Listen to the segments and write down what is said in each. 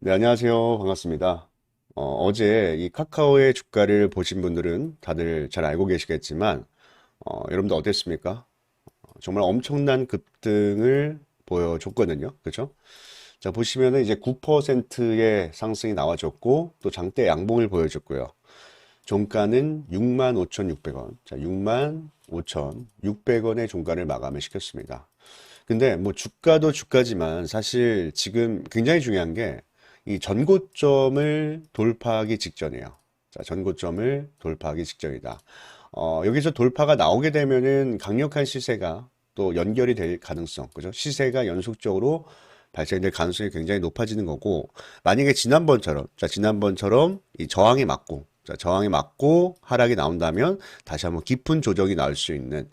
네, 안녕하세요. 반갑습니다. 어제 이 카카오의 주가를 보신 분들은 다들 잘 알고 계시겠지만, 여러분들 어땠습니까? 정말 엄청난 급등을 보여줬거든요. 그죠? 자, 보시면은 이제 9%의 상승이 나와줬고, 또 장대 양봉을 보여줬고요. 종가는 65,600원. 자, 65,600원의 종가를 마감을 시켰습니다. 근데 뭐 주가도 주가지만 사실 지금 굉장히 중요한 게 이 전고점을 돌파하기 직전이에요. 자, 전고점을 돌파하기 직전이다. 여기서 돌파가 나오게 되면은 강력한 시세가 또 연결이 될 가능성, 그죠? 시세가 연속적으로 발생될 가능성이 굉장히 높아지는 거고, 만약에 지난번처럼, 자, 지난번처럼 이 저항에 맞고, 자, 저항에 맞고 하락이 나온다면 다시 한번 깊은 조정이 나올 수 있는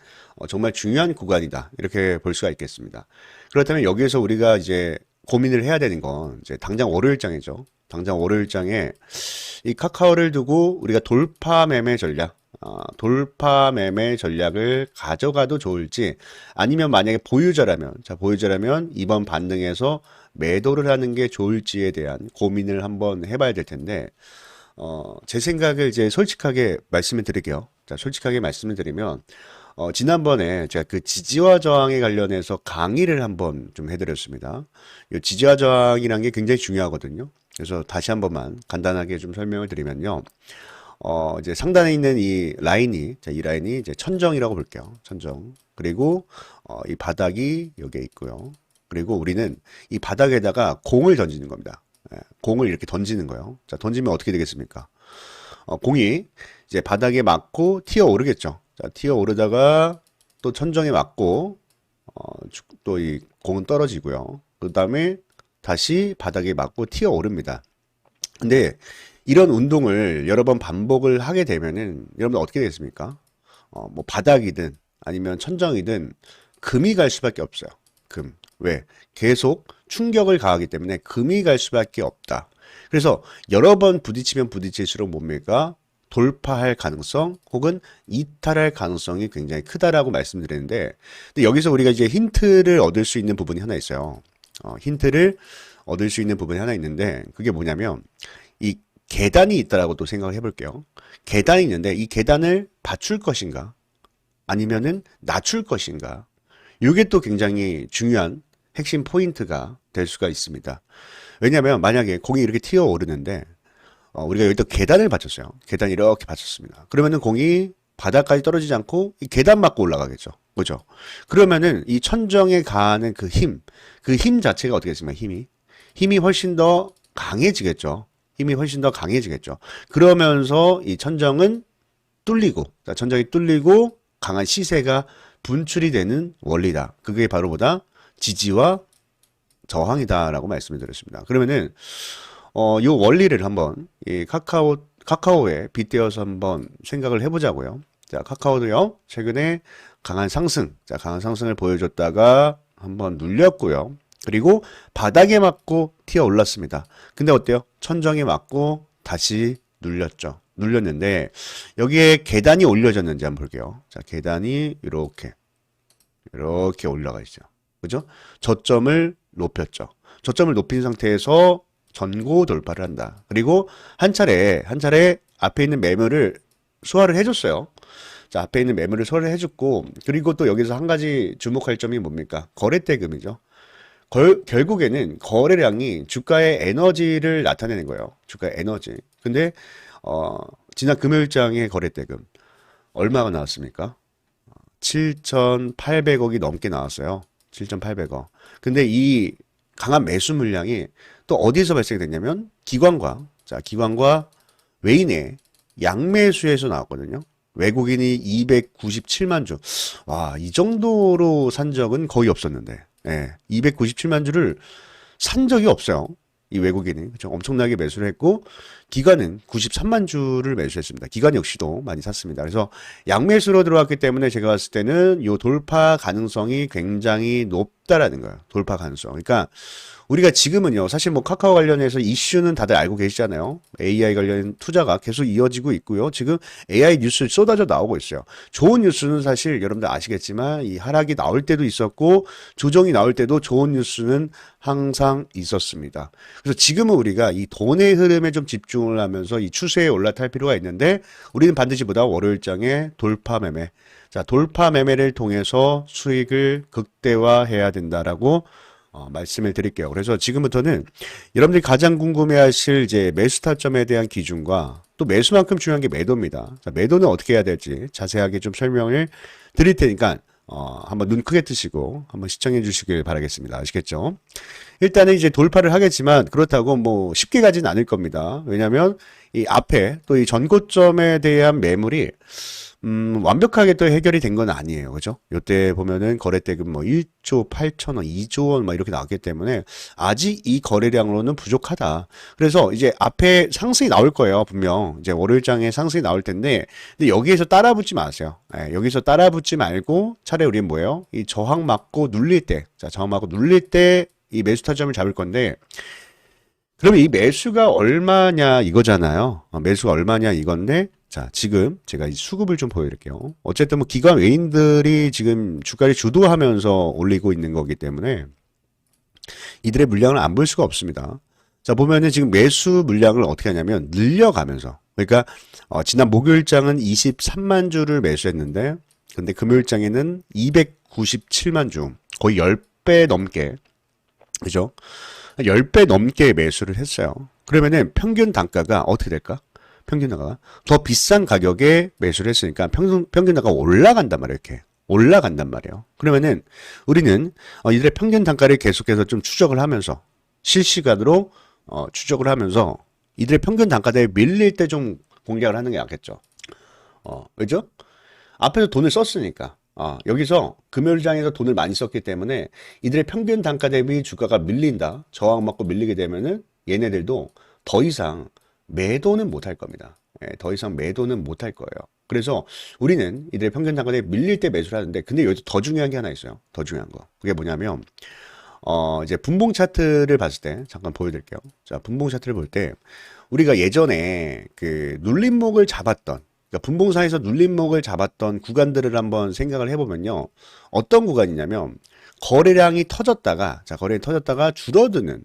정말 중요한 구간이다. 이렇게 볼 수가 있겠습니다. 그렇다면 여기에서 우리가 이제 고민을 해야 되는 건 이제 당장 월요일장이죠. 당장 월요일장에 이 카카오를 두고 우리가 돌파 매매 전략, 돌파 매매 전략을 가져가도 좋을지 아니면 만약에 보유자라면, 자, 보유자라면 이번 반등에서 매도를 하는 게 좋을지에 대한 고민을 한번 해봐야 될 텐데, 제 생각을 이제 솔직하게 말씀을 드릴게요. 자, 솔직하게 말씀을 드리면, 지난번에 제가 그 지지와 저항에 관련해서 강의를 한번 좀 해드렸습니다. 이 지지와 저항이란 게 굉장히 중요하거든요. 그래서 다시 한 번만 간단하게 좀 설명을 드리면요. 이제 상단에 있는 이 라인이, 자, 이 라인이 이제 천정이라고 볼게요. 천정. 그리고, 이 바닥이 여기에 있고요. 그리고 우리는 이 바닥에다가 공을 던지는 겁니다. 예, 공을 이렇게 던지는 거예요. 자, 던지면 어떻게 되겠습니까? 공이 이제 바닥에 맞고 튀어 오르겠죠. 자, 튀어 오르다가 또 천정에 맞고, 또 이 공은 떨어지고요. 그 다음에 다시 바닥에 맞고 튀어 오릅니다. 근데 이런 운동을 여러 번 반복을 하게 되면은 여러분 어떻게 되겠습니까? 뭐 바닥이든 아니면 천정이든 금이 갈 수밖에 없어요. 금. 왜? 계속 충격을 가하기 때문에 금이 갈 수밖에 없다. 그래서 여러 번 부딪히면 부딪힐수록 뭡니까? 돌파할 가능성 혹은 이탈할 가능성이 굉장히 크다라고 말씀드리는데, 근데 여기서 우리가 이제 힌트를 얻을 수 있는 부분이 하나 있어요. 힌트를 얻을 수 있는 부분이 하나 있는데, 그게 뭐냐면 이 계단이 있다라고 또 생각을 해볼게요. 계단이 있는데 이 계단을 받출 것인가 아니면은 낮출 것인가, 이게 또 굉장히 중요한 핵심 포인트가 될 수가 있습니다. 왜냐하면 만약에 공이 이렇게 튀어 오르는데 우리가 여기다 계단을 받쳤어요. 계단 이렇게 받쳤습니다. 그러면은 공이 바닥까지 떨어지지 않고 이 계단 맞고 올라가겠죠. 그죠? 그러면은 이 천정에 가하는 그 힘 자체가 어떻게 됐습니까? 힘이 훨씬 더 강해지겠죠. 힘이 훨씬 더 강해지겠죠. 그러면서 이 천정은 뚫리고, 자, 천정이 뚫리고 강한 시세가 분출이 되는 원리다. 그게 바로 보다 지지와 저항이다라고 말씀을 드렸습니다. 그러면은 요 원리를 한번 이 카카오에 빗대어서 한번 생각을 해보자고요. 자, 카카오도요 최근에 강한 상승, 자, 강한 상승을 보여줬다가 한번 눌렸고요. 그리고 바닥에 맞고 튀어 올랐습니다. 근데 어때요? 천정에 맞고 다시 눌렸죠. 눌렸는데 여기에 계단이 올려졌는지 한번 볼게요. 자, 계단이 이렇게 올라가 있죠. 그죠? 저점을 높였죠. 저점을 높인 상태에서 전고 돌파를 한다. 그리고 한 차례 앞에 있는 매물을 소화를 해줬어요. 자, 앞에 있는 매물을 소화를 해줬고, 그리고 또 여기서 한 가지 주목할 점이 뭡니까? 거래대금이죠. 결국에는 거래량이 주가의 에너지를 나타내는 거예요. 주가의 에너지. 근데, 지난 금요일장의 거래대금, 얼마가 나왔습니까? 7,800억이 넘게 나왔어요. 7,800억. 근데 이 강한 매수 물량이 또 어디서 발생됐냐면 기관과 외인의 양매수에서 나왔거든요. 외국인이 297만 주. 와, 이 정도로 산 적은 거의 없었는데. 예, 297만 주를 산 적이 없어요. 이 외국인이. 그쵸? 엄청나게 매수를 했고, 기관은 93만 주를 매수했습니다. 기관 역시도 많이 샀습니다. 그래서 양매수로 들어왔기 때문에 제가 봤을 때는 이 돌파 가능성이 굉장히 높다라는 거예요. 돌파 가능성. 그러니까 우리가 지금은요, 사실 뭐 카카오 관련해서 이슈는 다들 알고 계시잖아요. AI 관련 투자가 계속 이어지고 있고요. 지금 AI 뉴스 쏟아져 나오고 있어요. 좋은 뉴스는 사실 여러분들 아시겠지만 이 하락이 나올 때도 있었고 조정이 나올 때도 좋은 뉴스는 항상 있었습니다. 그래서 지금은 우리가 이 돈의 흐름에 좀 집중을 하면서 이 추세에 올라탈 필요가 있는데 우리는 반드시 보다 월요일장에 돌파 매매. 자, 돌파 매매를 통해서 수익을 극대화해야 된다라고 말씀을 드릴게요. 그래서 지금부터는 여러분들이 가장 궁금해하실 이제 매수 타점에 대한 기준과 또 매수만큼 중요한 게 매도입니다. 자, 매도는 어떻게 해야 될지 자세하게 좀 설명을 드릴 테니까 한번 눈 크게 뜨시고 한번 시청해 주시길 바라겠습니다. 아시겠죠? 일단은 이제 돌파를 하겠지만 그렇다고 뭐 쉽게 가진 않을 겁니다. 왜냐하면 이 앞에 또 이 전고점에 대한 매물이 완벽하게 또 해결이 된 건 아니에요. 그죠? 요때 보면은 거래대금 뭐 1조 8천원, 2조 원 막 이렇게 나왔기 때문에 아직 이 거래량으로는 부족하다. 그래서 이제 앞에 상승이 나올 거예요. 분명. 이제 월요일장에 상승이 나올 텐데, 근데 여기에서 따라붙지 마세요. 예, 여기서 따라붙지 말고 차라리 우리는 뭐예요? 이 저항 맞고 눌릴 때, 자, 저항 맞고 눌릴 때 이 매수 타점을 잡을 건데, 그러면 이 매수가 얼마냐 이거잖아요. 매수가 얼마냐 이건데, 자, 지금 제가 이 수급을 좀 보여드릴게요. 어쨌든 뭐 기관 외인들이 지금 주가를 주도하면서 올리고 있는 거기 때문에 이들의 물량을 안 볼 수가 없습니다. 자, 보면은 지금 매수 물량을 어떻게 하냐면 늘려가면서. 그러니까 지난 목요일장은 23만 주를 매수했는데, 근데 금요일장에는 297만 주, 거의 10배 넘게, 그죠? 10배 넘게 매수를 했어요. 그러면은 평균 단가가 어떻게 될까? 평균 단가가 더 비싼 가격에 매수를 했으니까 평균 단가가 올라간단 말이에요. 이렇게 올라간단 말이에요. 그러면은 우리는 이들의 평균 단가를 계속해서 좀 추적을 하면서 실시간으로 추적을 하면서 이들의 평균 단가대에 밀릴 때 좀 공략을 하는 게 낫겠죠. 그죠? 앞에서 돈을 썼으니까. 여기서 금요일장에서 돈을 많이 썼기 때문에 이들의 평균 단가 대비 주가가 밀린다. 저항 맞고 밀리게 되면은 얘네들도 더 이상 매도는 못할 겁니다. 예, 더 이상 매도는 못할 거예요. 그래서 우리는 이들의 평균 단가 대비 밀릴 때 매수를 하는데, 근데 여기서 더 중요한 게 하나 있어요. 더 중요한 거. 그게 뭐냐면, 이제 분봉 차트를 봤을 때, 잠깐 보여드릴게요. 자, 분봉 차트를 볼 때, 우리가 예전에 그 눌림목을 잡았던, 그러니까 분봉사에서 눌림목을 잡았던 구간들을 한번 생각을 해보면요. 어떤 구간이냐면, 거래량이 터졌다가, 자, 거래량이 터졌다가 줄어드는,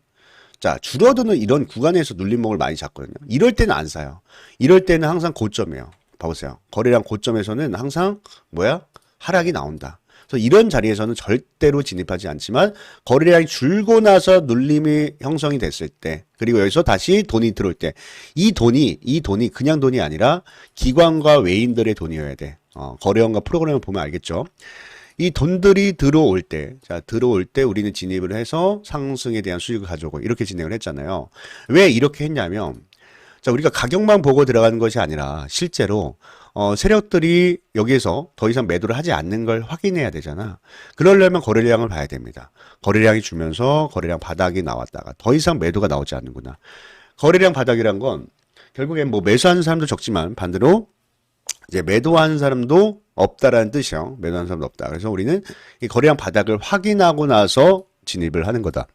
자, 줄어드는 이런 구간에서 눌림목을 많이 잡거든요. 이럴 때는 안 사요. 이럴 때는 항상 고점이에요. 봐보세요. 거래량 고점에서는 항상 뭐야? 하락이 나온다. 그래서 이런 자리에서는 절대로 진입하지 않지만 거래량이 줄고 나서 눌림이 형성이 됐을 때, 그리고 여기서 다시 돈이 들어올 때, 이 돈이 그냥 돈이 아니라 기관과 외인들의 돈이어야 돼. 거래원과 프로그램을 보면 알겠죠. 이 돈들이 들어올 때, 자, 들어올 때 우리는 진입을 해서 상승에 대한 수익을 가져오고 이렇게 진행을 했잖아요. 왜 이렇게 했냐면, 자, 우리가 가격만 보고 들어가는 것이 아니라 실제로 세력들이 여기에서 더 이상 매도를 하지 않는 걸 확인해야 되잖아. 그러려면 거래량을 봐야 됩니다. 거래량이 주면서 거래량 바닥이 나왔다가 더 이상 매도가 나오지 않는구나. 거래량 바닥이란 건 결국엔 뭐 매수하는 사람도 적지만 반대로 이제 매도하는 사람도 없다라는 뜻이요. 매도하는 사람도 없다. 그래서 우리는 이 거래량 바닥을 확인하고 나서 진입을 하는 거다.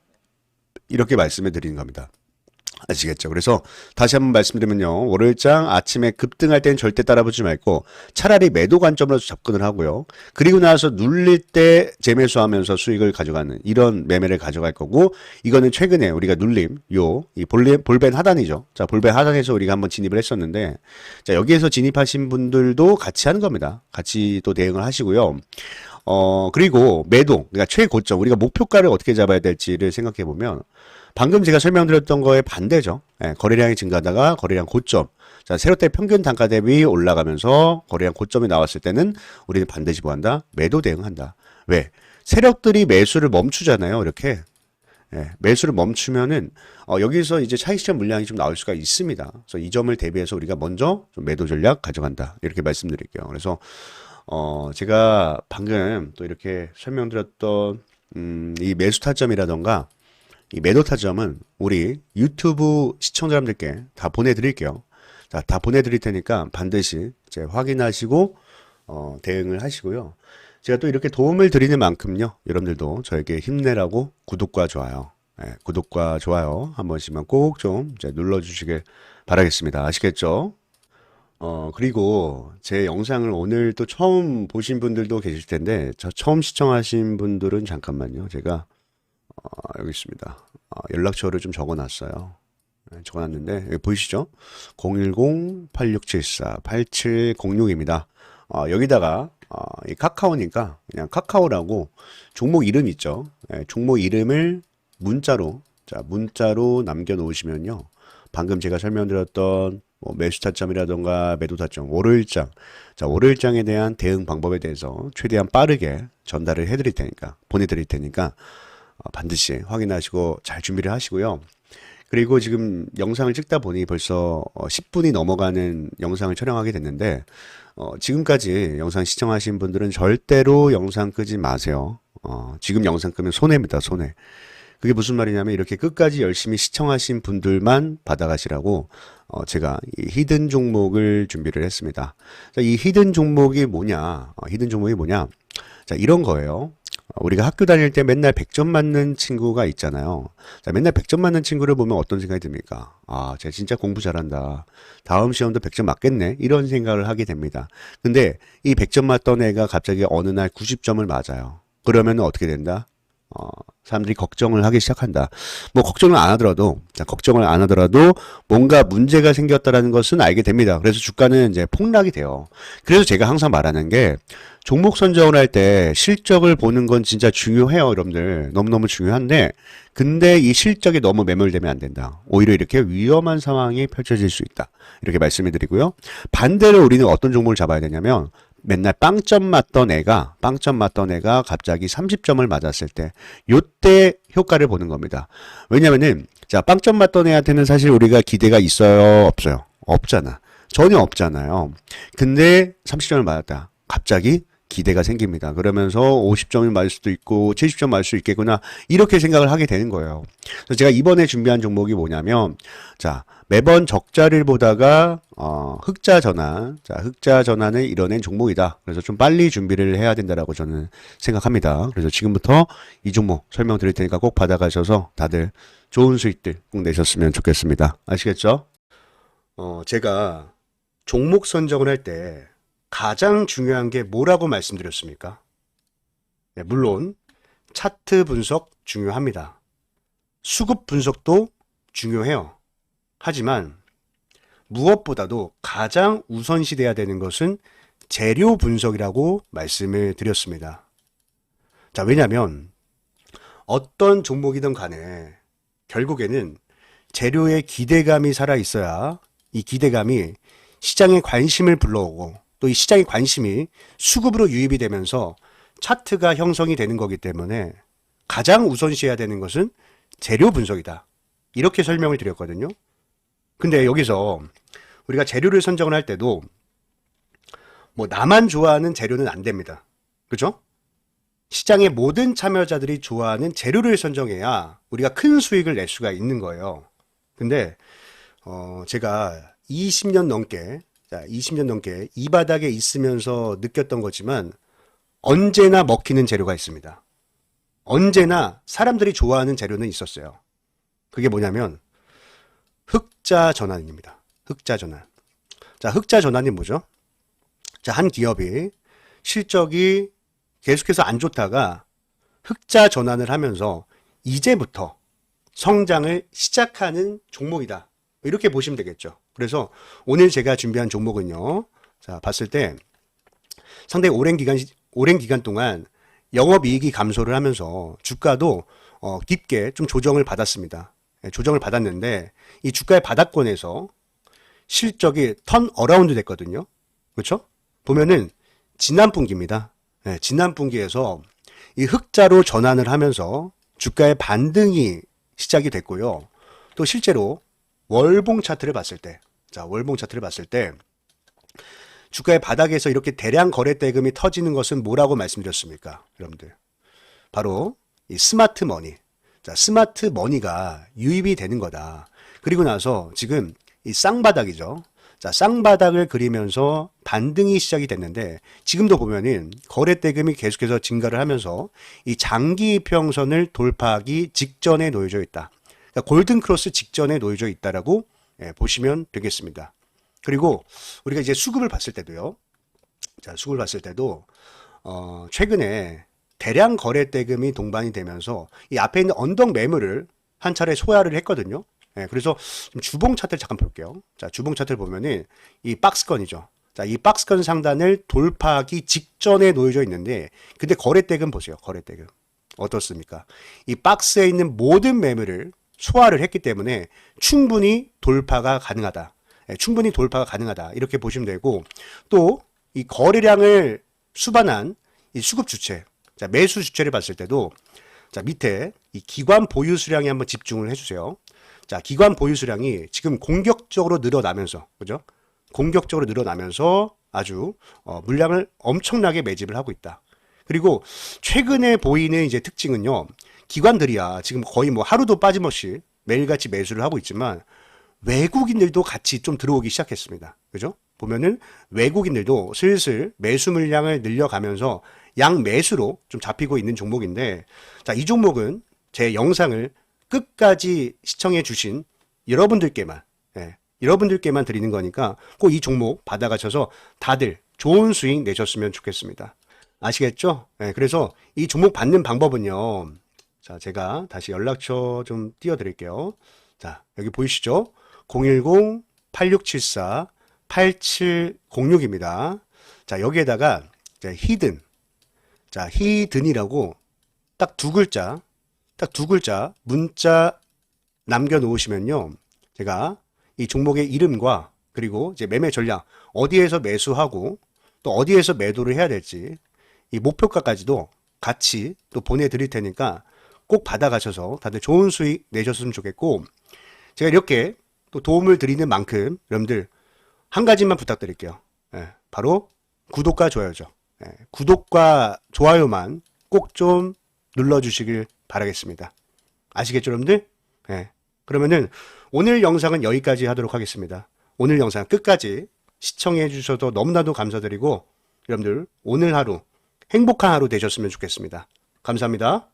이렇게 말씀을 드리는 겁니다. 아시겠죠? 그래서 다시 한번 말씀드리면요. 월요일장 아침에 급등할 때는 절대 따라붙지 말고 차라리 매도 관점으로 접근을 하고요. 그리고 나서 눌릴 때 재매수하면서 수익을 가져가는 이런 매매를 가져갈 거고, 이거는 최근에 우리가 눌림, 이 볼벤 하단이죠. 자, 볼벤 하단에서 우리가 한번 진입을 했었는데, 자, 여기에서 진입하신 분들도 같이 하는 겁니다. 같이 또 대응을 하시고요. 그리고 매도, 그러니까 최고점, 우리가 목표가를 어떻게 잡아야 될지를 생각해 보면, 방금 제가 설명드렸던 거에 반대죠. 예, 거래량이 증가하다가 거래량 고점. 자, 세력대 평균 단가 대비 올라가면서 거래량 고점이 나왔을 때는 우리는 반드시 뭐 한다? 매도 대응한다. 왜? 세력들이 매수를 멈추잖아요. 이렇게. 예, 매수를 멈추면은 여기서 이제 차익실현 물량이 좀 나올 수가 있습니다. 그래서 이 점을 대비해서 우리가 먼저 좀 매도 전략 가져간다. 이렇게 말씀드릴게요. 그래서 제가 방금 또 이렇게 설명드렸던 이 매수 타점이라던가 이 매도 타점은 우리 유튜브 시청자분들께 다 보내드릴게요. 자, 다 보내드릴 테니까 반드시 이제 확인하시고 대응을 하시고요. 제가 또 이렇게 도움을 드리는 만큼요, 여러분들도 저에게 힘내라고 구독과 좋아요, 구독과 좋아요 한 번씩만 꼭 좀 눌러주시길 바라겠습니다. 아시겠죠? 그리고 제 영상을 오늘 또 처음 보신 분들도 계실 텐데, 저 처음 시청하신 분들은 잠깐만요. 제가, 여기 있습니다. 연락처를 좀 적어놨어요. 적어놨는데, 여기 보이시죠? 010-8674-8706입니다. 여기다가, 이 카카오니까 그냥 카카오라고 종목 이름 있죠? 종목 이름을 문자로 남겨놓으시면요. 방금 제가 설명드렸던 뭐 매수 타점이라던가 매도 타점, 월요일장, 월요일장에 대한 대응 방법에 대해서 최대한 빠르게 전달을 해드릴 테니까, 보내드릴 테니까 반드시 확인하시고 잘 준비를 하시고요. 그리고 지금 영상을 찍다 보니 벌써 10분이 넘어가는 영상을 촬영하게 됐는데, 지금까지 영상 시청하신 분들은 절대로 영상 끄지 마세요. 지금 영상 끄면 손해입니다, 손해. 그게 무슨 말이냐면, 이렇게 끝까지 열심히 시청하신 분들만 받아가시라고 제가 이 히든 종목을 준비를 했습니다. 자, 이 히든 종목이 뭐냐? 자, 이런 거예요. 우리가 학교 다닐 때 맨날 100점 맞는 친구가 있잖아요. 자, 맨날 100점 맞는 친구를 보면 어떤 생각이 듭니까? 쟤 진짜 공부 잘한다. 다음 시험도 100점 맞겠네. 이런 생각을 하게 됩니다. 근데 이 100점 맞던 애가 갑자기 어느 날 90점을 맞아요. 그러면 어떻게 된다? 사람들이 걱정을 하기 시작한다. 뭐 걱정을 안 하더라도 뭔가 문제가 생겼다라는 것은 알게 됩니다. 그래서 주가는 이제 폭락이 돼요. 그래서 제가 항상 말하는 게, 종목 선정을 할 때 실적을 보는 건 진짜 중요해요, 여러분들. 너무너무 중요한데, 근데 이 실적이 너무 매몰되면 안 된다. 오히려 이렇게 위험한 상황이 펼쳐질 수 있다. 이렇게 말씀을 드리고요. 반대로 우리는 어떤 종목을 잡아야 되냐면, 맨날 빵점 맞던 애가 갑자기 30점을 맞았을 때, 요때 효과를 보는 겁니다. 왜냐면은, 자, 빵점 맞던 애한테는 사실 우리가 기대가 있어요, 없어요? 없잖아. 전혀 없잖아요. 근데 30점을 맞았다. 갑자기 기대가 생깁니다. 그러면서 50점을 맞을 수도 있고 70점 맞을 수 있겠구나, 이렇게 생각을 하게 되는 거예요. 그래서 제가 이번에 준비한 종목이 뭐냐면, 자, 매번 적자를 보다가 흑자 전환을 이뤄낸 종목이다. 그래서 좀 빨리 준비를 해야 된다라고 저는 생각합니다. 그래서 지금부터 이 종목 설명드릴 테니까 꼭 받아가셔서 다들 좋은 수익들 꼭 내셨으면 좋겠습니다. 아시겠죠? 제가 종목 선정을 할 때 가장 중요한 게 뭐라고 말씀드렸습니까? 네, 물론 차트 분석 중요합니다. 수급 분석도 중요해요. 하지만 무엇보다도 가장 우선시돼야 되는 것은 재료 분석이라고 말씀을 드렸습니다. 자, 왜냐하면 어떤 종목이든 간에 결국에는 재료의 기대감이 살아있어야 이 기대감이 시장의 관심을 불러오고, 또 이 시장의 관심이 수급으로 유입이 되면서 차트가 형성이 되는 거기 때문에 가장 우선시해야 되는 것은 재료 분석이다. 이렇게 설명을 드렸거든요. 근데 여기서 우리가 재료를 선정을 할 때도 뭐 나만 좋아하는 재료는 안 됩니다. 그죠? 시장의 모든 참여자들이 좋아하는 재료를 선정해야 우리가 큰 수익을 낼 수가 있는 거예요. 근데 제가 20년 넘게 이 바닥에 있으면서 느꼈던 거지만, 언제나 먹히는 재료가 있습니다. 언제나 사람들이 좋아하는 재료는 있었어요. 그게 뭐냐면 흑자 전환입니다. 흑자 전환. 자, 흑자 전환이 뭐죠? 자, 한 기업이 실적이 계속해서 안 좋다가 흑자 전환을 하면서 이제부터 성장을 시작하는 종목이다. 이렇게 보시면 되겠죠. 그래서 오늘 제가 준비한 종목은요, 자, 봤을 때 상당히 오랜 기간 동안 영업이익이 감소를 하면서 주가도 깊게 좀 조정을 받았습니다. 조정을 받았는데 이 주가의 바닥권에서 실적이 턴 어라운드 됐거든요. 그렇죠? 보면은 지난 분기입니다. 지난 분기에서 이 흑자로 전환을 하면서 주가의 반등이 시작이 됐고요. 또 실제로 월봉 차트를 봤을 때, 주가의 바닥에서 이렇게 대량 거래 대금이 터지는 것은 뭐라고 말씀드렸습니까? 여러분들. 바로 이 스마트 머니. 자, 스마트 머니가 유입이 되는 거다. 그리고 나서 지금 이 쌍바닥이죠. 자, 쌍바닥을 그리면서 반등이 시작이 됐는데 지금도 보면은 거래대금이 계속해서 증가를 하면서 이 장기 이평선을 돌파하기 직전에 놓여져 있다. 그러니까 골든 크로스 직전에 놓여져 있다라고 보시면 되겠습니다. 그리고 우리가 이제 수급을 봤을 때도요. 자, 수급을 봤을 때도 최근에 대량 거래대금이 동반이 되면서 이 앞에 있는 언덕 매물을 한 차례 소화를 했거든요. 그래서 좀 주봉 차트를 잠깐 볼게요. 자, 주봉 차트를 보면은 이 박스권이죠. 자, 이 박스권 상단을 돌파하기 직전에 놓여져 있는데, 근데 거래대금 보세요. 거래대금. 어떻습니까? 이 박스에 있는 모든 매물을 소화를 했기 때문에 충분히 돌파가 가능하다. 충분히 돌파가 가능하다. 이렇게 보시면 되고, 또 이 거래량을 수반한 이 수급 주체, 자, 매수 주체를 봤을 때도 자, 밑에 이 기관 보유 수량에 한번 집중을 해주세요. 자, 기관 보유 수량이 지금 공격적으로 늘어나면서, 그죠? 공격적으로 늘어나면서 아주 물량을 엄청나게 매집을 하고 있다. 그리고 최근에 보이는 이제 특징은요, 기관들이야 지금 거의 뭐 하루도 빠짐없이 매일같이 매수를 하고 있지만 외국인들도 같이 좀 들어오기 시작했습니다. 그죠? 보면은 외국인들도 슬슬 매수 물량을 늘려가면서 양매수로 좀 잡히고 있는 종목인데, 자, 이 종목은 제 영상을 끝까지 시청해 주신 여러분들께만, 여러분들께만 드리는 거니까 꼭 이 종목 받아가셔서 다들 좋은 수익 내셨으면 좋겠습니다. 아시겠죠? 그래서 이 종목 받는 방법은요. 자, 제가 다시 연락처 좀 띄워드릴게요. 자, 여기 보이시죠? 010-8674-8706입니다. 자, 여기에다가 히든, 자, 히든이라고 딱 두 글자 문자 남겨놓으시면요. 제가 이 종목의 이름과 그리고 이제 매매 전략, 어디에서 매수하고 또 어디에서 매도를 해야 될지 이 목표가까지도 같이 또 보내드릴 테니까 꼭 받아가셔서 다들 좋은 수익 내셨으면 좋겠고, 제가 이렇게 또 도움을 드리는 만큼 여러분들 한 가지만 부탁드릴게요. 바로 구독과 좋아요죠. 구독과 좋아요만 꼭 좀 눌러주시길 바라겠습니다. 아시겠죠, 여러분들? 그러면은 오늘 영상은 여기까지 하도록 하겠습니다. 오늘 영상 끝까지 시청해 주셔서 너무나도 감사드리고, 여러분들 오늘 하루 행복한 하루 되셨으면 좋겠습니다. 감사합니다.